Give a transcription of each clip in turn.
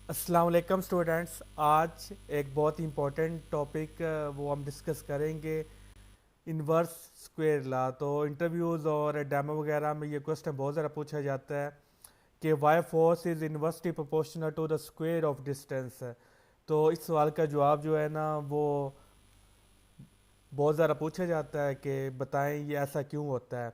अस्सलाम वालेकुम स्टूडेंट्स। आज एक बहुत ही इम्पोर्टेंट टॉपिक वो हम डिस्कस करेंगे, इन्वर्स स्क्वायर लॉ। तो इंटरव्यूज़ और डेमो वगैरह में ये क्वेश्चन बहुत ज़्यादा पूछा जाता है कि why force is inversely proportional to the square of distance. तो इस सवाल का जवाब जो है ना वो बहुत ज़्यादा पूछा जाता है कि बताएं ये ऐसा क्यों होता है।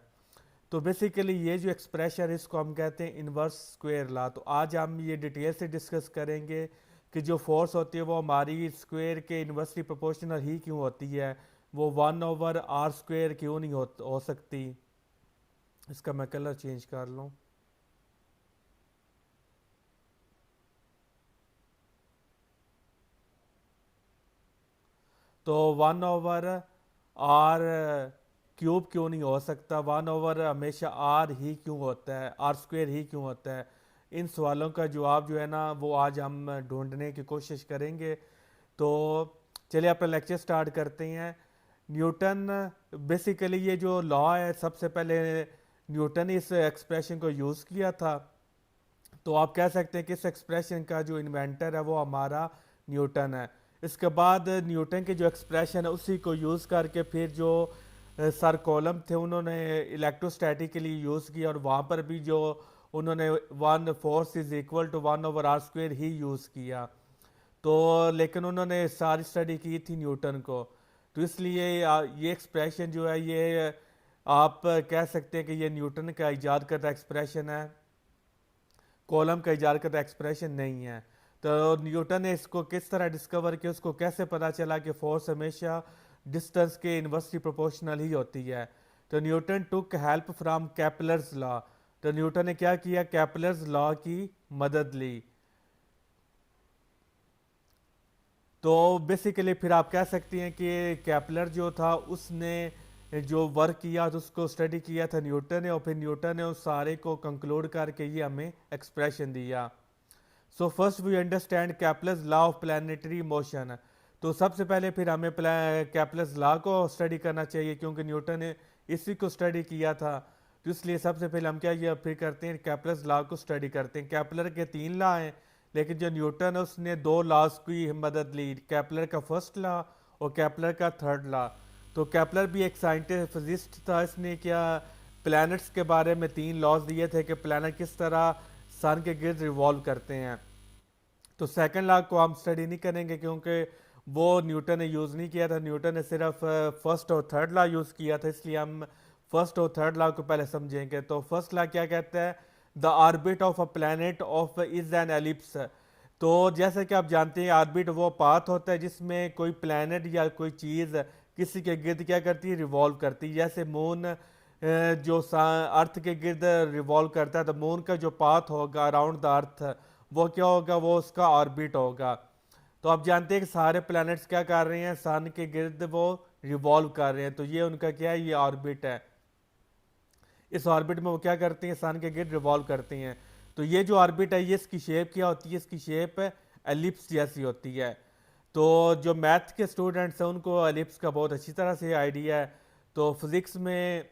तो बेसिकली ये जो एक्सप्रेशन है इसको हम कहते हैं इन्वर्स स्क्वायर लॉ। तो आज हम ये डिटेल से डिस्कस करेंगे कि जो फोर्स होती है वो हमारी स्क्वायर के इन्वर्सली प्रोपोर्शनल ही क्यों होती है, वो 1/r² क्यों नहीं हो सकती। इसका मैं कलर चेंज कर लूँ। तो 1/r³ क्यों नहीं हो सकता, 1/, हमेशा आर ही क्यों होता है, r² ही क्यों होता है। इन सवालों का जवाब जो है ना वो आज हम ढूंढने की कोशिश करेंगे। तो चलिए अपना लेक्चर स्टार्ट करते हैं। न्यूटन, बेसिकली ये जो लॉ है सबसे पहले न्यूटन ने इस एक्सप्रेशन को यूज़ किया था। तो आप कह सकते हैं कि इस एक्सप्रेशन का जो इन्वेंटर है वो हमारा न्यूटन है। इसके बाद न्यूटन के जो एक्सप्रेशन है उसी को यूज़ करके फिर जो सर कॉलम थे उन्होंने इलेक्ट्रोस्टैटिक के लिए यूज़ किया, और वहाँ पर भी जो उन्होंने one force is equal to 1/r² ही यूज़ किया। तो लेकिन उन्होंने सारी स्टडी की थी न्यूटन को, तो इसलिए ये एक्सप्रेशन जो है ये आप कह सकते हैं कि ये न्यूटन का इजाद करता एक्सप्रेशन है, कॉलम का इजाद करता एक्सप्रेशन नहीं है। तो न्यूटन ने इसको किस तरह डिस्कवर किया, उसको कैसे पता चला कि फोर्स हमेशा डिस्टेंस के इन्वर्सली प्रोपोर्शनल ही होती है। तो Newton took help from Kepler's law. तो न्यूटन ने क्या किया, कैपलर्स लॉ की मदद ली। तो बेसिकली फिर आप कह सकती हैं कि कैपलर जो था उसने जो वर्क किया तो उसको स्टडी किया था न्यूटन ने, और फिर न्यूटन ने उस सारे को कंक्लूड करके ये हमें एक्सप्रेशन दिया। So first we understand Kepler's law of planetary motion. तो सबसे पहले फिर हमें कैपलर्स लॉ को स्टडी करना चाहिए क्योंकि न्यूटन ने इसी को स्टडी किया था। तो इसलिए सबसे पहले हम क्या ये फिर करते हैं, कैपलर्स लॉ को स्टडी करते हैं। कैपलर के 3 लॉ हैं, लेकिन जो न्यूटन है उसने 2 लॉज की मदद ली, कैपलर का फर्स्ट लॉ और कैपलर का थर्ड लॉ। तो कैपलर भी एक साइंटिस्ट फिजिस्ट था, इसने क्या प्लैनेट्स के बारे में 3 लॉज दिए थे कि प्लैनेट किस तरह सन के गिर्द रिवॉल्व करते हैं। तो सेकंड लॉ को हम स्टडी नहीं करेंगे क्योंकि वो न्यूटन ने यूज़ नहीं किया था, न्यूटन ने सिर्फ फर्स्ट और थर्ड लॉ यूज़ किया था, इसलिए हम फर्स्ट और थर्ड लॉ को पहले समझेंगे। तो फर्स्ट लॉ क्या कहता है, the orbit of a planet of is an ellipse. तो जैसे कि आप जानते हैं ऑर्बिट वो पाथ होता है जिसमें कोई प्लैनेट या कोई चीज़ किसी के गिर्द क्या करती है, रिवॉल्व करती है। जैसे मून जो अर्थ के गिर्द रिवॉल्व करता है, तो मून का जो पाथ होगा अराउंड द अर्थ वो क्या होगा, वो उसका ऑर्बिट होगा। तो आप जानते हैं कि सारे प्लैनेट्स क्या कर रहे हैं, सन के गिर्द वो रिवॉल्व कर रहे हैं, तो ये उनका क्या है, ये ऑर्बिट है। इस ऑर्बिट में वो क्या करते हैं, सन के गिर्द रिवॉल्व करते हैं। तो ये जो ऑर्बिट है ये इसकी शेप क्या होती है, इसकी शेप एलिप्स जैसी होती है। तो जो मैथ के स्टूडेंट्स हैं उनको एलिप्स का बहुत अच्छी तरह से आइडिया है। तो फिज़िक्स में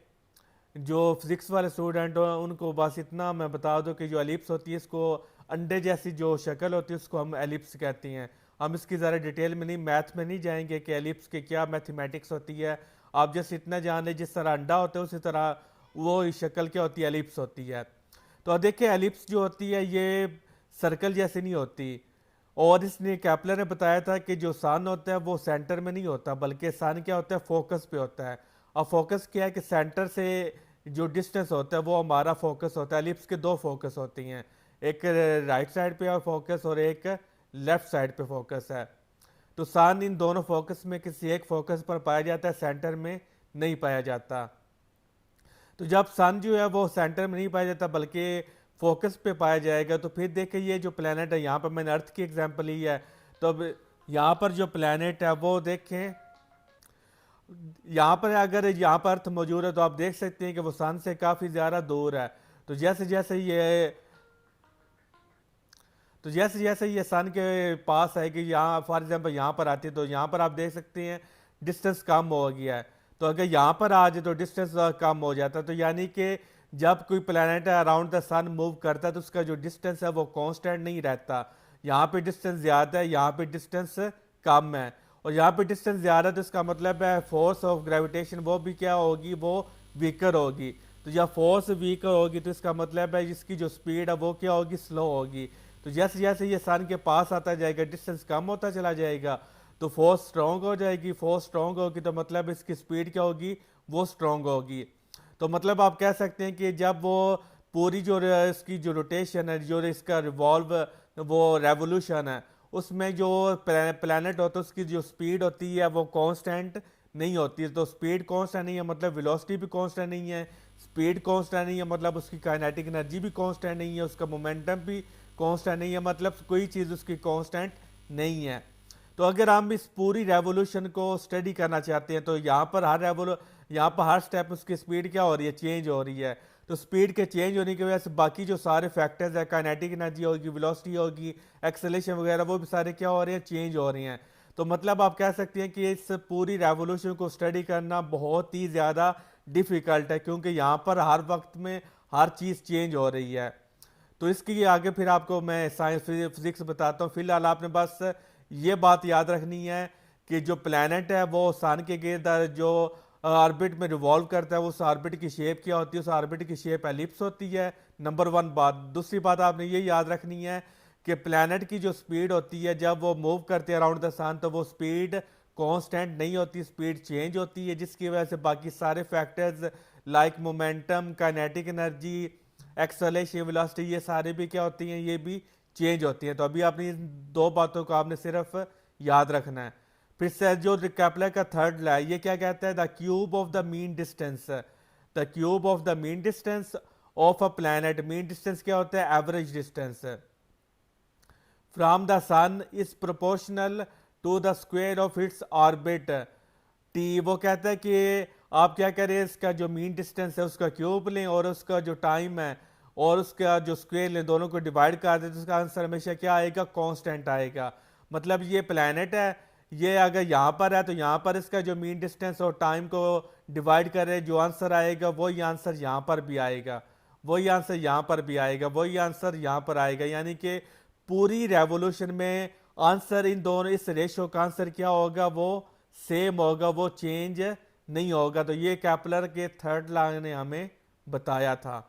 जो फिजिक्स वाले स्टूडेंट हो उनको बस इतना मैं बता दूं कि जो एलिप्स होती है इसको अंडे जैसी जो शक्ल होती है उसको हम एलिप्स कहते हैं। हम इसकी ज़रा डिटेल में नहीं, मैथ में नहीं जाएंगे कि एलिप्स के क्या मैथमेटिक्स होती है। आप जस्ट इतना जान लें जिस तरह अंडा होता है उसी तरह वो शक्ल क्या होती है, एलिप्स होती है। तो अब देखिए एलिप्स जो होती है ये सर्कल जैसी नहीं होती। और इसने कैपलर ने बताया था कि जो सन होता है वो सेंटर में नहीं होता, बल्कि सन क्या होता है, फोकस पे होता है। और फोकस क्या है कि सेंटर से जो डिस्टेंस होता है वो हमारा फोकस होता है। एलिप्स के 2 फोकस होती हैं, एक राइट साइड पे फोकस और एक लेफ्ट साइड पे फोकस है। तो सन इन दोनों फोकस में किसी एक फोकस पर पाया जाता है, सेंटर में नहीं पाया जाता। तो जब सन जो है वो सेंटर में नहीं पाया जाता बल्कि फोकस पे पाया जाएगा, तो फिर देखिए ये जो प्लेनेट है, यहाँ पर मैंने अर्थ की एग्जांपल ली है। तो अब यहाँ पर जो प्लेनेट है वो देखें, यहाँ पर अगर यहाँ पर अर्थ मौजूद है तो आप देख सकते हैं कि वो सन से काफ़ी ज़्यादा दूर है। तो जैसे जैसे ये सन के पास है कि यहाँ फॉर एग्जांपल यहाँ पर आती है तो यहाँ पर आप देख सकते हैं डिस्टेंस कम हो गया है। तो अगर यहाँ पर आ जाए तो डिस्टेंस कम हो जाता है। तो यानी कि जब कोई planet around the sun move करता है तो उसका जो डिस्टेंस है वो कांस्टेंट नहीं रहता। यहाँ पे डिस्टेंस ज़्यादा है, यहाँ पे डिस्टेंस कम है। और यहाँ पे डिस्टेंस ज़्यादा है तो इसका मतलब है फोर्स ऑफ ग्रेविटेशन वो भी क्या होगी, वो वीकर होगी। तो जब फोर्स वीकर होगी तो इसका मतलब है इसकी जो स्पीड है वो क्या होगी, स्लो होगी। तो जैसे जैसे ये सन के पास आता जाएगा डिस्टेंस कम होता चला जाएगा, तो फोर्स स्ट्रॉन्ग हो जाएगी। फोर्स स्ट्रॉन्ग होगी तो मतलब इसकी स्पीड क्या होगी, वो स्ट्रॉन्ग होगी। तो मतलब आप कह सकते हैं कि जब वो पूरी जो इसकी जो रोटेशन है, जो इसका रिवॉल्व वो रेवोल्यूशन है, उसमें जो प्लैनेट होता है उसकी जो स्पीड होती है वो कांस्टेंट नहीं होती है। तो स्पीड कांस्टेंट नहीं है मतलब वेलोसिटी भी कांस्टेंट नहीं है, स्पीड कांस्टेंट नहीं है मतलब उसकी काइनेटिक एनर्जी भी कांस्टेंट नहीं है, उसका मोमेंटम भी कांस्टेंट नहीं है, मतलब कोई चीज़ उसकी कांस्टेंट नहीं है। तो अगर हम इस पूरी रेवोल्यूशन को स्टडी करना चाहते हैं तो यहाँ पर हर स्टेप उसकी स्पीड क्या हो रही है, चेंज हो रही है। तो स्पीड के चेंज होने की वजह से बाकी जो सारे फैक्टर्स है, काइनेटिक एनर्जी होगी, वेलोसिटी होगी, एक्सेलेरेशन वगैरह, वो भी सारे क्या हो रहे हैं, चेंज हो रही हैं। तो मतलब आप कह सकते हैं कि इस पूरी रेवोल्यूशन को स्टडी करना बहुत ही ज़्यादा डिफ़िकल्ट है, क्योंकि यहाँ पर हर वक्त में हर चीज़ चेंज हो रही है। तो इसकी आगे फिर आपको मैं साइंस फिजिक्स बताता हूँ। फिलहाल आपने बस ये बात याद रखनी है कि जो प्लैनेट है वो सन के गिर्द जो ऑर्बिट में रिवॉल्व करता है, उस ऑर्बिट की शेप क्या होती है, उस ऑर्बिट की शेप एलिप्स होती है। नंबर वन बात। दूसरी बात आपने ये याद रखनी है कि प्लैनेट की जो स्पीड होती है जब वो मूव करते हैं अराउंड द सन, तो वो स्पीड कांस्टेंट नहीं होती, स्पीड चेंज होती है, जिसकी वजह से बाकी सारे factors like momentum, kinetic energy, acceleration, velocity, ये सारे भी क्या होती हैं, ये भी चेंज होती हैं। तो अभी आपने इन दो बातों को आपने सिर्फ याद रखना है। फिर से जो केपलर का थर्ड लॉ है, ये क्या कहता है, the cube of the mean distance, the cube of the mean distance of a planet. Mean distance क्या होता है, average distance from the sun is proportional to the square of its orbit T. वो कहता है कि आप क्या करें, इसका जो मीन डिस्टेंस है उसका क्यूब लें और उसका जो टाइम है और उसका जो स्क्वायर लें, दोनों को डिवाइड कर दें, तो उसका आंसर हमेशा क्या आएगा, कांस्टेंट आएगा। मतलब ये प्लैनेट है, ये अगर यहाँ पर है तो यहाँ पर इसका जो मीन डिस्टेंस और टाइम को डिवाइड करें, जो आंसर आएगा वही आंसर यहाँ पर भी आएगा, वही आंसर यहाँ पर भी आएगा, वही आंसर यहाँ पर आएगा। यानी कि पूरी रेवोल्यूशन में आंसर इन दोनों, इस रेशो का आंसर क्या होगा, वो सेम होगा, वो चेंज नहीं होगा। तो ये केपलर के थर्ड लॉ ने हमें बताया था।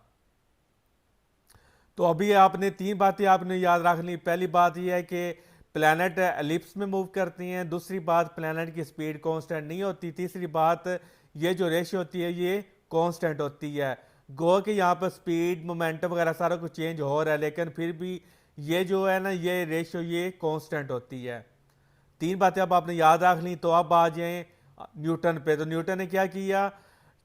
तो अभी आपने तीन बातें आपने याद रख ली। पहली बात यह है कि प्लैनेट एलिप्स में मूव करती हैं। दूसरी बात, प्लैनेट की स्पीड कांस्टेंट नहीं होती। तीसरी बात, ये जो रेशियो होती है ये कांस्टेंट होती है। गो कि यहाँ पर स्पीड, मोमेंटम वगैरह सारा कुछ चेंज हो रहा है, लेकिन फिर भी ये जो है ना, ये रेशियो ये कांस्टेंट होती है। तीन बातें अब आपने याद रख ली। तो अब आ जाएं न्यूटन पे। तो न्यूटन ने क्या किया,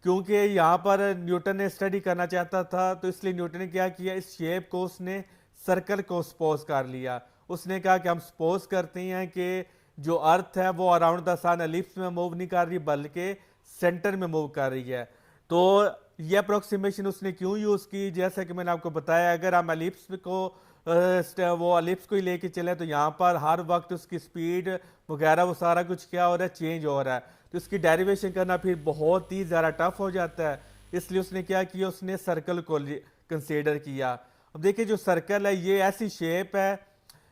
क्योंकि यहाँ पर न्यूटन ने स्टडी करना चाहता था, तो इसलिए न्यूटन ने क्या किया, इस शेप को उसने सर्कल को सपोज कर लिया। उसने कहा कि हम सपोज करते हैं कि जो अर्थ है वो अराउंड द सन एलिप्स में मूव नहीं कर रही, बल्कि सेंटर में मूव कर रही है। तो ये अप्रोक्सीमेशन उसने क्यों यूज़ की, जैसा कि मैंने आपको बताया, अगर हम एलिप्स को वो एलिप्स को ही लेके चले तो यहाँ पर हर वक्त उसकी स्पीड वगैरह वो सारा कुछ क्या हो रहा है, चेंज हो रहा है। तो इसकी डेरिवेशन करना फिर बहुत ही ज़्यादा टफ हो जाता है। इसलिए उसने क्या किया, उसने सर्कल को कंसीडर किया। अब देखिए जो सर्कल है ये ऐसी शेप है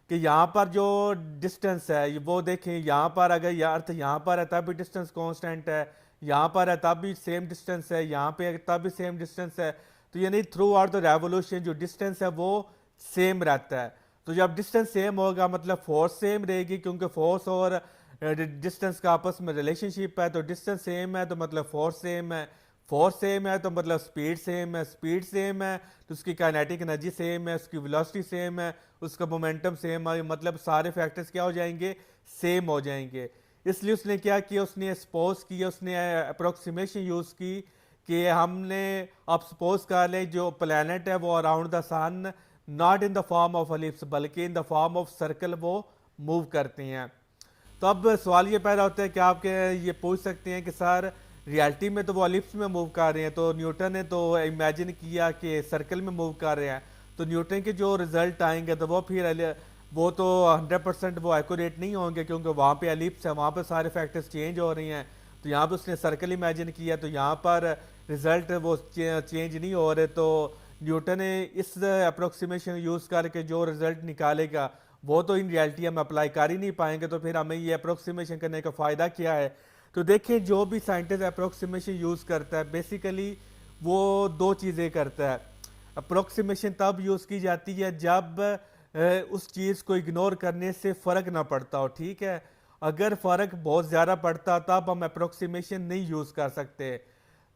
कि यहाँ पर जो डिस्टेंस है वो देखें, यहाँ पर अगर अर्थ यहाँ पर है तब भी डिस्टेंस कांस्टेंट है, यहाँ पर है तब भी सेम डिस्टेंस है, यहाँ पे तब भी सेम डिस्टेंस है। तो यानी थ्रू आउट द रेवोल्यूशन जो डिस्टेंस है वो सेम रहता है। तो जब डिस्टेंस सेम होगा मतलब फोर्स सेम रहेगी, क्योंकि फोर्स और डिस्टेंस का आपस में रिलेशनशिप है। तो डिस्टेंस सेम है तो मतलब फोर्स सेम है, फोर्स सेम है तो मतलब स्पीड सेम है, स्पीड सेम है तो उसकी काइनेटिक एनर्जी सेम है, उसकी वेलोसिटी सेम है, उसका मोमेंटम सेम है, मतलब सारे फैक्टर्स क्या हो जाएंगे, सेम हो जाएंगे। इसलिए उसने क्या किया, उसने सपोज किया, उसने अप्रोक्सीमेशन यूज़ की कि हमने, आप सपोज कर ले जो प्लैनेट है वो around the sun not in the form of ellipse बल्कि in the form of circle वो मूव करते हैं। तो अब सवाल ये पैदा होता है कि आपके ये पूछ सकते हैं कि सर रियलिटी में तो वो एलिप्स में मूव कर रहे हैं, तो न्यूटन ने तो इमेजिन किया कि सर्कल में मूव कर रहे हैं। तो न्यूटन के जो रिजल्ट आएंगे तो वो फिर वो तो 100% वो एक्यूरेट नहीं होंगे, क्योंकि वहाँ पे एलिप्स है, वहाँ पे सारे फैक्टर्स चेंज हो रही हैं। तो यहाँ पे उसने सर्कल इमेजिन किया तो यहाँ पर रिजल्ट वो चेंज नहीं हो रहे। तो न्यूटन ने इस अप्रोक्सीमेशन यूज़ करके जो रिजल्ट निकालेगा वो तो इन रियलिटी हम अप्लाई कर ही नहीं पाएंगे, तो फिर हमें ये अप्रोक्सीमेशन करने का फ़ायदा क्या है। तो देखिए जो भी साइंटिस्ट अप्रोक्सीमेशन यूज़ करता है बेसिकली वो दो चीज़ें करता है। अप्रोक्सीमेशन तब यूज़ की जाती है जब उस चीज़ को इग्नोर करने से फ़र्क ना पड़ता हो, ठीक है। अगर फ़र्क बहुत ज़्यादा पड़ता तब हम अप्रोक्सीमेशन नहीं यूज़ कर सकते।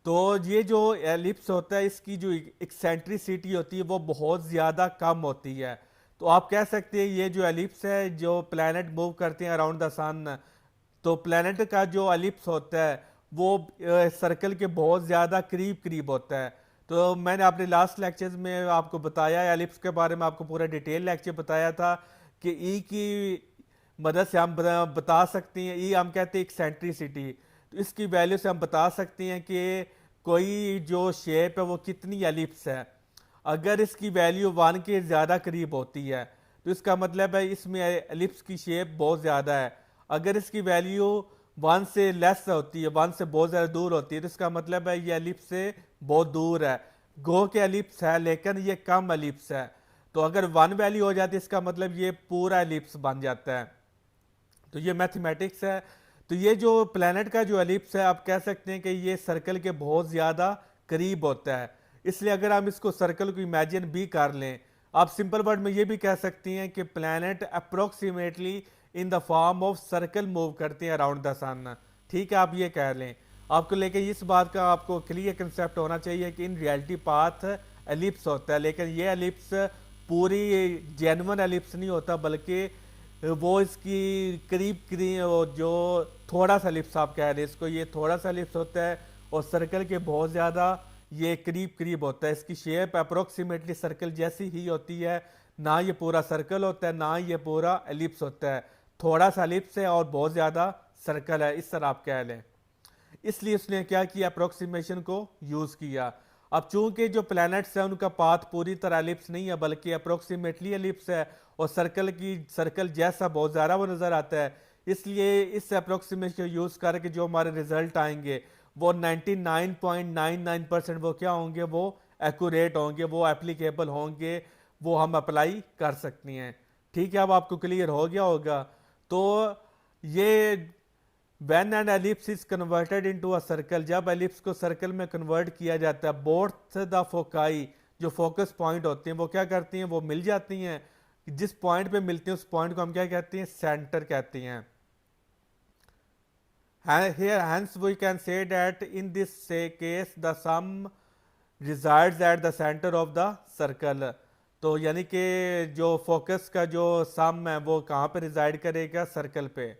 तो ये जो एलिप्स होता है इसकी जो एक्सेंट्रिसिटी होती है वो बहुत ज़्यादा कम होती है। तो आप कह सकते हैं ये जो एलिप्स है जो प्लैनेट मूव करते हैं अराउंड द सन, तो प्लैनेट का जो एलिप्स होता है वो सर्कल के बहुत ज़्यादा करीब करीब होता है। तो मैंने अपने लास्ट लेक्चर्स में आपको बताया एलिप्स के बारे में, आपको पूरा डिटेल लेक्चर बताया था कि ई की मदद से हम बता सकते हैं, ई हम कहते हैं एक्सेंट्रिसिटी, तो इसकी वैल्यू से हम बता सकते हैं कि कोई जो शेप है वो कितनी एलिप्स है। अगर इसकी वैल्यू 1 के ज़्यादा करीब होती है तो इसका मतलब है इसमें एलिप्स की शेप बहुत ज़्यादा है। अगर इसकी वैल्यू 1 से लेस होती है, 1 से बहुत ज़्यादा दूर होती है, तो इसका मतलब है ये एलिप्स से बहुत दूर है। गो के एलिप्स है लेकिन ये कम एलिप्स है। तो अगर 1 वैल्यू हो जाती है इसका मतलब ये पूरा एलिप्स बन जाता है। तो ये मैथमेटिक्स है। तो ये जो प्लैनेट का जो एलिप्स है आप कह सकते हैं कि ये सर्कल के बहुत ज़्यादा करीब होता है। इसलिए अगर हम इसको सर्कल को इमेजिन भी कर लें, आप सिंपल वर्ड में ये भी कह सकती हैं कि planet approximately in the form of circle move करते हैं अराउंड द सन, ठीक है, आप ये कह लें। आपको लेके इस बात का आपको क्लियर कंसेप्ट होना चाहिए कि इन रियलिटी पाथ एलिप्स होता है, लेकिन ये एलिप्स पूरी जेन्युइन एलिप्स नहीं होता, बल्कि वो इसकी करीब करीब जो थोड़ा सा एलिप्स आप कह रहे हैं इसको, ये थोड़ा सा एलिप्स होता है और सर्कल के बहुत ज़्यादा ये करीब करीब होता है। इसकी शेप अप्रोक्सीमेटली सर्कल जैसी ही होती है, ना ये पूरा सर्कल होता है ना ये पूरा एलिप्स होता है, थोड़ा सा एलिप्स है और बहुत ज़्यादा सर्कल है, इस तरह आप कह लें। इसलिए उसने क्या किया, अप्रोक्सीमेशन को यूज़ किया। अब चूंकि जो प्लैनेट्स हैं उनका पाथ पूरी तरह एलिप्स नहीं है बल्कि अप्रोक्सीमेटली एलिप्स है और सर्कल जैसा बहुत ज़्यादा वो नज़र आता है, इसलिए इस अप्रोक्सीमेशन यूज़ करके जो हमारे रिजल्ट आएंगे वो 99.99% वो क्या होंगे, वो एक्यूरेट होंगे, वो एप्लीकेबल होंगे, वो हम अप्लाई कर सकते हैं। ठीक है, अब आपको क्लियर हो गया होगा। तो ये when an ellipse is converted into a circle, जब एलिप्स को सर्कल में कन्वर्ट किया जाता है, बोथ द फोकाई जो फोकस पॉइंट होते हैं वो क्या करती हैं, वो मिल जाती हैं। जिस पॉइंट पे मिलती हैं उस पॉइंट को हम क्या कहते हैं, सेंटर कहते हैं। Here hence we can say that in this say case the sum resides at the center of the circle। तो यानी कि जो फोकस का जो सम है वो कहाँ पे रिजाइड करेगा, सर्कल पे।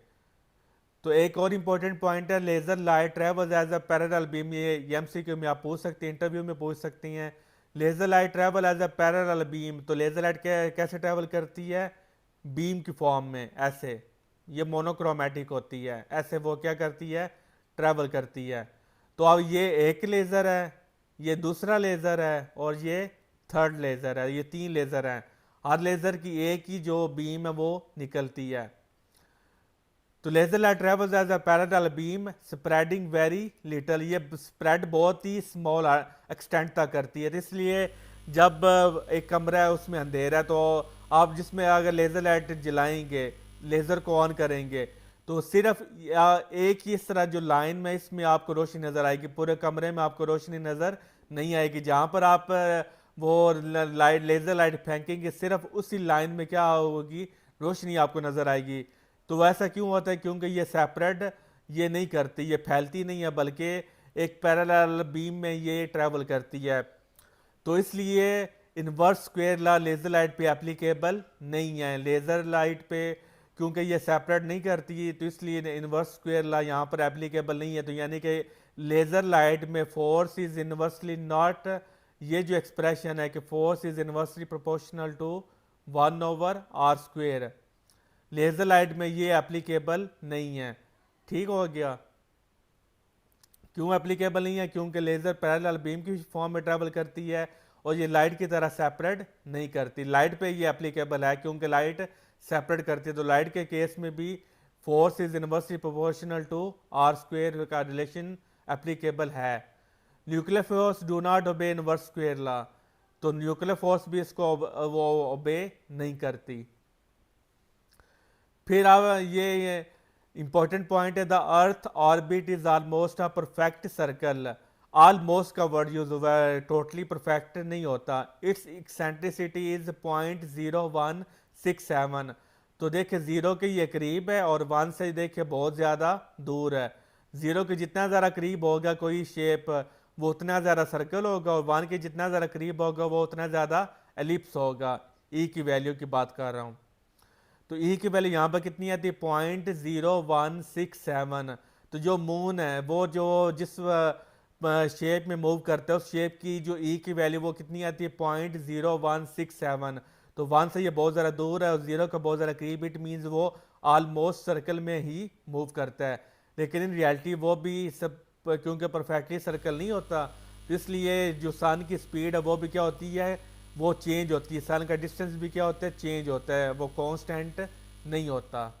तो एक और इम्पोर्टेंट पॉइंट है, laser light travels as a parallel beam, ये एमसीक्यू में आप पूछ सकते हैं, इंटरव्यू में पूछ सकती हैं। Laser light travel as a parallel beam, तो लेजर लाइट कैसे ट्रेवल करती है, बीम की फॉर्म में ऐसे, ये मोनोक्रोमेटिक होती है, ऐसे वो क्या करती है, ट्रेवल करती है। तो अब ये एक लेज़र है, ये दूसरा लेज़र है और ये थर्ड लेज़र है, ये 3 लेज़र हैं। हर लेज़र की एक ही जो बीम है वो निकलती है। तो laser light travels as a parallel beam spreading very little, ये स्प्रेड बहुत ही स्मॉल एक्सटेंट तक करती है। तो इसलिए जब एक कमरा है उसमें अंधेरा है तो आप जिसमें अगर लेजर लाइट जलाएंगे, लेजर को ऑन करेंगे, तो सिर्फ एक ही इस तरह जो लाइन में इसमें आपको रोशनी नजर आएगी, पूरे कमरे में आपको रोशनी नजर नहीं आएगी। जहां पर आप वो लाइट लेजर लाइट फेंकेंगे सिर्फ उसी लाइन में क्या होगी, रोशनी आपको नजर आएगी। तो वैसा क्यों होता है, क्योंकि ये सेपरेट ये नहीं करती, ये फैलती नहीं है, बल्कि एक पैरेलल बीम में ये ट्रैवल करती है। तो इसलिए inverse square law laser light पे एप्लीकेबल नहीं है। लेजर लाइट पे क्योंकि ये सेपरेट नहीं करती तो इसलिए इनवर्स स्क्वायर लॉ यहाँ पर एप्लीकेबल नहीं है। तो यानी कि लेजर लाइट में फोर्स इज इनवर्सली नॉट, ये जो एक्सप्रेशन है कि force is inversely proportional to 1/r², laser light में ये एप्लीकेबल नहीं है। ठीक हो गया। क्यों एप्लीकेबल नहीं है, क्योंकि लेजर पैरेलल बीम की फॉर्म में ट्रैवल करती है और ये लाइट की तरह सेपरेट नहीं करती। लाइट पे ये एप्लीकेबल है क्योंकि लाइट सेपरेट करती है। तो लाइट के केस में भी force is inversely proportional to r² का रिलेशन एप्लीकेबल है। Nuclear force do not obey inverse square law, तो न्यूक्लियर फोर्स भी इसको वो ओबे नहीं करती। फिर अब ये इंपॉर्टेंट पॉइंट है, the earth orbit is almost a perfect circle. Almost का वर्ड यूज हुआ है, टोटली परफेक्ट नहीं होता। Its eccentricity is 0.0167। तो देखिए जीरो के ये करीब है और वन से देखिए बहुत ज़्यादा दूर है। जीरो के जितना ज़्यादा करीब होगा कोई शेप, वो उतना ज़्यादा सर्कल होगा, और वन के जितना ज़्यादा करीब होगा वो उतना ज़्यादा एलिप्स होगा। ई की वैल्यू की बात कर रहा हूँ। तो ई की वैल्यू यहाँ पर कितनी आती है? 0.0167। तो जो मून है वो जो जिस शेप में मूव करता है उस शेप की जो ई की वैल्यू वो कितनी आती है? 0.0167। तो वन से ये बहुत ज़्यादा दूर है और जीरो का बहुत ज़्यादा करीब, इट मीन्स वो ऑलमोस्ट सर्कल में ही मूव करता है। लेकिन इन रियलिटी वो भी सब क्योंकि परफेक्टली सर्कल नहीं होता, तो इसलिए जो सन की स्पीड है वो भी क्या होती है? वो चेंज होती है। सन का डिस्टेंस भी क्या होता है? चेंज होता है, वो कांस्टेंट नहीं होता।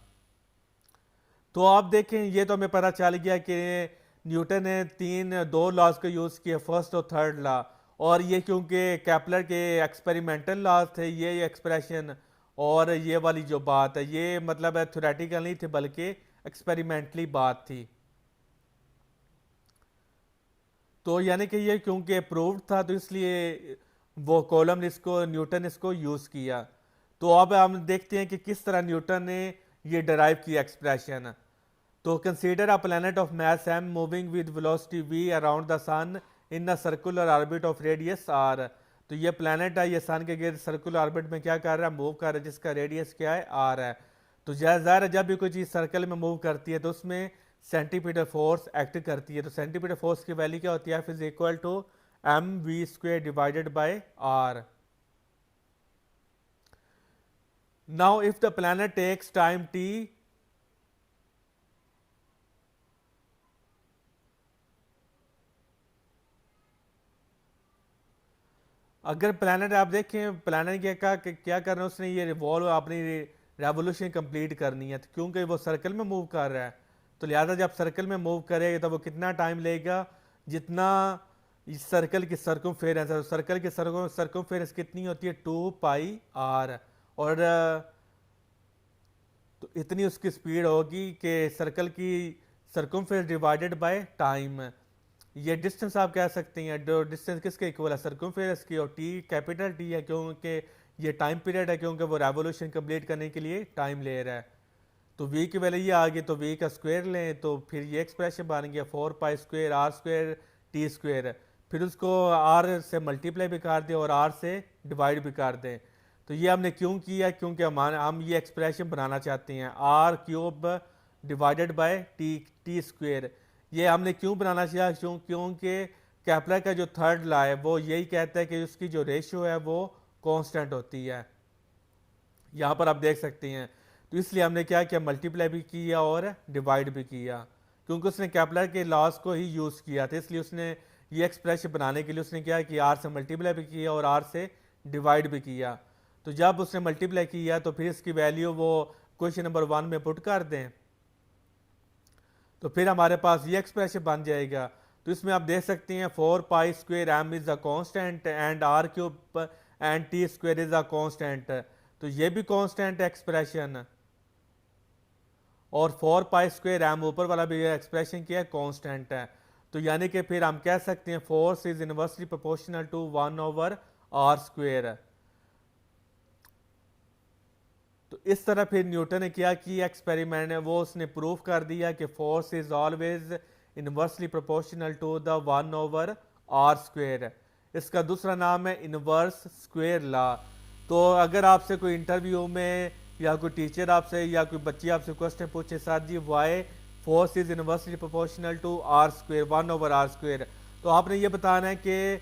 तो आप देखें, ये तो हमें पता चल गया कि न्यूटन ने दो लॉज को यूज़ किया, फर्स्ट और थर्ड लॉ। और ये क्योंकि केपलर के एक्सपेरिमेंटल लॉज थे ये एक्सप्रेशन, और ये वाली जो बात है ये मतलब है थ्योरेटिकल नहीं थी बल्कि एक्सपेरिमेंटली बात थी। तो यानी कि ये क्योंकि अप्रूव्ड था तो इसलिए वो कॉलम इसको न्यूटन इसको यूज़ किया। तो अब हम देखते हैं कि किस तरह न्यूटन ने ये डराइव किया एक्सप्रेशन। तो consider a planet of mass m moving with velocity v around the sun in a circular orbit of radius r। तो ये प्लैनेट है, ये सन के गिर्द सर्कुलर ऑर्बिट में क्या कर रहा है? मूव कर रहा है, जिसका रेडियस क्या है? r है। तो ज़ाहिर है जब भी कोई चीज़ सर्कल में मूव करती है तो उसमें सेंटीमीटर फोर्स एक्ट करती है। तो सेंटीमीटर फोर्स की वैल्यू क्या होती है? F is equal to mv² divided by r। Now if the planet takes time t, अगर प्लानट आप देखें प्लानट क्या कर रहे हैं, उसने ये रिवॉल्व अपनी रेवोल्यूशन कंप्लीट करनी है। तो क्योंकि वो सर्कल में मूव कर रहा है, तो लिहाजा जब सर्कल में मूव करेगा तो वो कितना टाइम लेगा? जितना इस सर्कल की सर्कमफेरेंस है। सर्कल की सर्कमफेरेंस कितनी होती है? 2πr। और तो इतनी उसकी स्पीड होगी कि सर्कल की सर्कमफेरेंस डिवाइडेड बाय टाइम। ये डिस्टेंस आप कह सकते हैं, जो डिस्टेंस किसके इक्वल है? सर्कमफेरेंस की। और टी कैपिटल टी है क्योंकि ये टाइम पीरियड है, क्योंकि वो रेवोल्यूशन कंप्लीट करने के लिए टाइम ले रहा है। तो वी की वैल्यू ये आ गई, तो वी का स्क्वायर लें तो फिर ये एक्सप्रेशन बन गया 4π² r² t²। फिर उसको r से मल्टीप्लाई भी कर दें और r से डिवाइड भी कर दें। तो ये हमने क्यों किया? क्योंकि हम ये एक्सप्रेशन बनाना चाहते हैं r³ डिवाइडेड बाय t²। ये हमने क्यों बनाना चाहिए? क्योंकि केपलर का जो थर्ड लॉ है वो यही कहता है कि उसकी जो रेशियो है वो कांस्टेंट होती है। यहाँ पर आप देख सकते हैं। तो इसलिए हमने क्या किया? मल्टीप्लाई भी किया और डिवाइड भी किया, क्योंकि उसने केपलर के लॉज को ही यूज़ किया था। इसलिए उसने ये एक्सप्रेशन बनाने के लिए उसने क्या किया? आर से मल्टीप्लाई भी किया और आर से डिवाइड भी किया। तो जब उसने मल्टीप्लाई किया तो फिर इसकी वैल्यू वो क्वेश्चन नंबर 1 में पुट कर दें, तो फिर हमारे पास ये एक्सप्रेशन बन जाएगा। तो इसमें आप देख सकते हैं 4π² m is a constant and r³ and t² is a constant. तो ये भी कांस्टेंट एक्सप्रेशन, और 4π² m ऊपर वाला भी एक्सप्रेशन क्या है? कांस्टेंट है। तो यानी कि फिर हम कह सकते हैं force is inversely proportional to 1/r²। तो इस तरह फिर न्यूटन ने क्या किया? एक्सपेरिमेंट है वो उसने प्रूव कर दिया कि force is always inversely proportional to the 1/r²। इसका दूसरा नाम है इनवर्स स्क्वेयर लॉ। तो अगर आपसे कोई इंटरव्यू में या कोई टीचर आपसे या कोई बच्ची आपसे क्वेश्चन पूछे, sir ji why force is inversely proportional to r², 1/r², तो आपने ये बताना है कि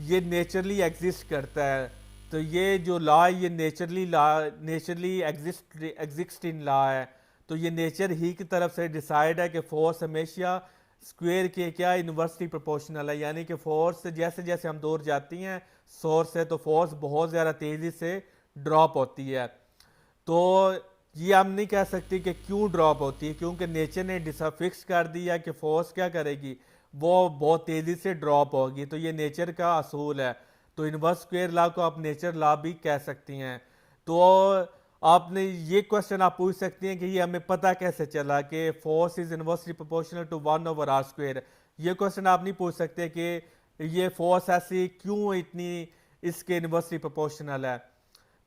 ये नेचुरली एग्जिस्ट करता है। तो ये जो लॉ है ये नेचुरली एग्जिस्ट इन लॉ है। तो ये नेचर ही की तरफ से डिसाइड है कि फोर्स हमेशा स्क्वायर के क्या इनवर्सली प्रोपोर्शनल है। यानी कि फोर्स जैसे जैसे हम दूर जाती हैं सोर्स से तो फोर्स बहुत ज़्यादा तेज़ी से ड्रॉप होती है। तो ये हम नहीं कह सकते कि क्यों ड्रॉप होती है, क्योंकि नेचर ने फिक्स कर दिया कि फोर्स क्या करेगी? वो बहुत तेज़ी से ड्रॉप होगी। तो ये नेचर का असूल है। तो इनवर्स स्क्वायर लॉ को आप नेचर लॉ भी कह सकती हैं। तो आपने ये क्वेश्चन आप पूछ सकती हैं कि ये हमें पता कैसे चला कि force is inversely proportional to 1/r²। ये क्वेश्चन आप नहीं पूछ सकते कि ये फोर्स ऐसी क्यों इतनी इसके इनवर्सली प्रोपोर्शनल है।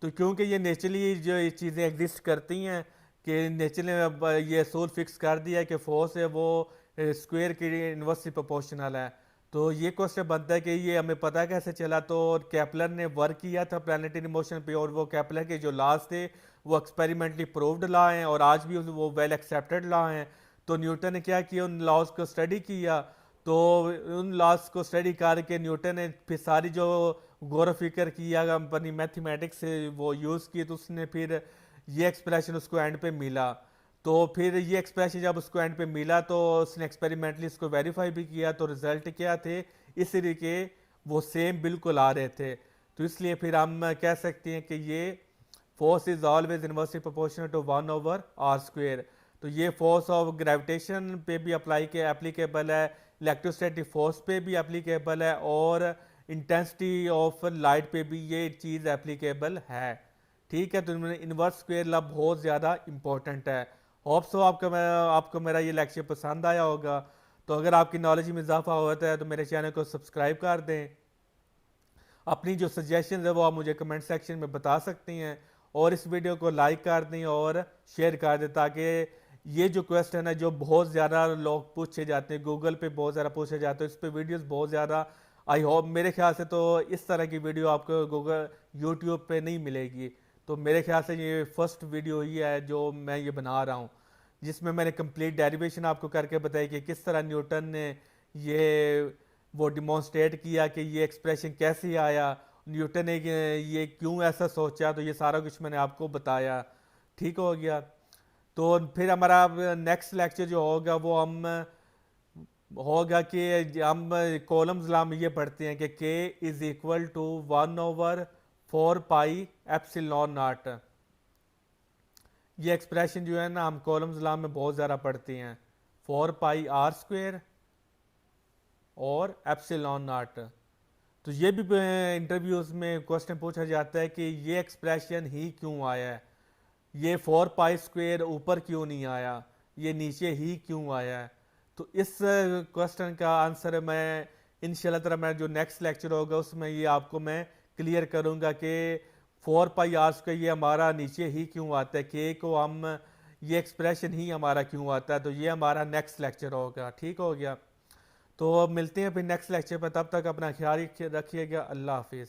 तो क्योंकि ये नेचुरली जो ये चीज़ें एग्जिस्ट करती हैं कि नेचुरली अब ये सोल फिक्स कर दिया है कि फोर्स है वो स्क्वायर के इनवर्सली प्रोपोर्शनल है। तो ये क्वेश्चन बनता है कि ये हमें पता कैसे चला। तो केपलर ने वर्क किया था प्लैनेटरी मोशन पे, और वो केपलर के जो लॉज थे वो एक्सपेरिमेंटली प्रूव्ड लॉ हैं और आज भी वो वेल एक्सेप्टेड लॉ हैं। तो न्यूटन ने क्या किया, उन लॉज को स्टडी किया। तो उन लॉज को स्टडी करके न्यूटन ने फिर सारी जो गौर व फिक्र किया अपनी मैथमेटिक्स से वो यूज़ की, तो उसने फिर ये एक्सप्रेशन उसको एंड पे मिला। तो फिर ये एक्सप्रेशन जब उसको एंड पे मिला तो उसने एक्सपेरिमेंटली इसको वेरीफाई भी किया, तो रिजल्ट क्या थे इस तरीके वो सेम बिल्कुल आ रहे थे। तो इसलिए फिर हम कह सकते हैं कि ये force is always inversely proportional to 1/r²। तो ये फोर्स ऑफ ग्रेविटेशन पे भी अप्लाई के एप्लीकेबल है, इलेक्ट्रोस्टैटिक फोर्स पे भी एप्लीकेबल है, और इंटेंसिटी ऑफ लाइट पे भी ये चीज़ एप्लीकेबल है। ठीक है, तो इनवर्स स्क्वायर लॉ बहुत ज़्यादा इंपॉर्टेंट है। होप सो आपको मेरा ये लेक्चर पसंद आया होगा। तो अगर आपकी नॉलेज में इजाफा होता है तो मेरे चैनल को सब्सक्राइब कर दें। अपनी जो सजेशन है वो आप मुझे कमेंट सेक्शन में बता सकती हैं, और इस वीडियो को लाइक कर दें और शेयर कर दें, ताकि ये जो क्वेश्चन है जो बहुत ज़्यादा लोग पूछे जाते हैं, गूगल पे बहुत ज़्यादा पूछे जाते हैं, इस पर वीडियोस बहुत ज़्यादा, आई होप मेरे ख्याल से तो इस तरह की वीडियो आपको गूगल यूट्यूब पे नहीं मिलेगी। तो मेरे ख्याल से ये फर्स्ट वीडियो ही है जो मैं ये बना रहा हूँ, जिसमें मैंने कंप्लीट डेरिवेशन आपको करके बताई कि किस तरह न्यूटन ने ये वो डिमॉन्स्ट्रेट किया कि ये एक्सप्रेशन कैसे आया, न्यूटन ने ये क्यों ऐसा सोचा। तो ये सारा कुछ मैंने आपको बताया। ठीक हो गया। तो फिर हमारा नेक्स्ट लेक्चर जो होगा वो हम होगा कि हम कॉलम्स लॉ में ये पढ़ते हैं कि k इज इक्वल टू 1/4πε0। ये एक्सप्रेशन जो है ना हम कॉलम्स लॉ में बहुत ज़्यादा पढ़ते हैं, 4πr² और ε0। तो ये भी इंटरव्यूज में क्वेश्चन पूछा जाता है कि ये एक्सप्रेशन ही क्यों आया है, ये 4π² ऊपर क्यों नहीं आया, ये नीचे ही क्यों आया है। तो इस क्वेश्चन का आंसर मैं इंशाल्लाह ताला मैं जो नेक्स्ट लेक्चर होगा उसमें ये आपको मैं क्लियर करूंगा कि 4πr² ये हमारा नीचे ही क्यों आता है, के को हम ये एक्सप्रेशन ही हमारा क्यों आता है। तो ये हमारा नेक्स्ट लेक्चर होगा। ठीक हो गया। तो अब मिलते हैं फिर नेक्स्ट लेक्चर पर, तब तक अपना ख्याल रखिएगा। अल्लाह हाफिज़।